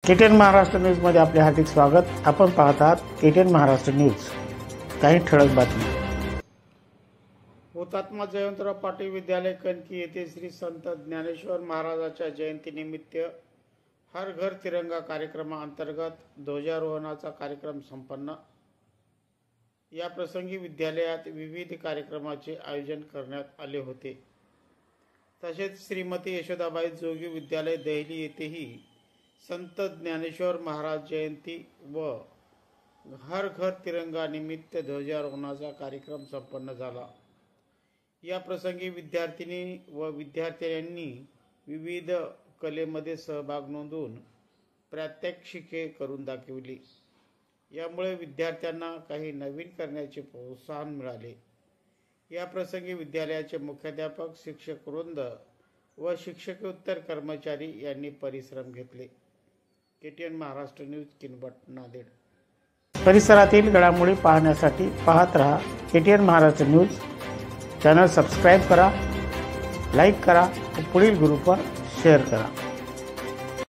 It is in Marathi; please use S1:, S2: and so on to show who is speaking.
S1: केटीएन महाराष्ट्र न्यूजमध्ये आपले हार्दिक स्वागत। आपण पाहत आहात केटीएन महाराष्ट्र न्यूज। काही ठळक बातमी। हुतात्मा जयवंतराव पाटील विद्यालय कणकी येथे श्री संत ज्ञानेश्वर महाराजांच्या जयंतीनिमित्त हर घर तिरंगा कार्यक्रमाअंतर्गत ध्वजारोहणाचा कार्यक्रम संपन्न। या प्रसंगी विद्यालयात विविध कार्यक्रमाचे आयोजन करण्यात आले होते। तसेच श्रीमती यशोदाबाई जोगी विद्यालय देहली येथेही संत ज्ञानेश्वर महाराज जयंती व हर घर तिरंगा निमित्त ध्वजारोहणाचा कार्यक्रम संपन्न झाला। या प्रसंगी विद्यार्थिनी व विद्यार्थ्यांनी विविध कलेमध्ये सहभाग नोंदवून प्रात्यक्षिके करून दाखवली। यामुळे विद्यार्थ्यांना काही नवीन करण्याचे प्रोत्साहन मिळाले। या प्रसंगी विद्यालयाचे मुख्याध्यापक, शिक्षक वृंद व शिक्षकोत्तर कर्मचारी यांनी परिश्रम घेतले। KTN Maharashtra news, Kinwat, Nanded. परिसरातील घडामोडी पाहण्यासाठी पाहत रहा KTN Maharashtra news. Channel subscribe करा, लाईक करा व पुढील ग्रुपवर शेअर करा।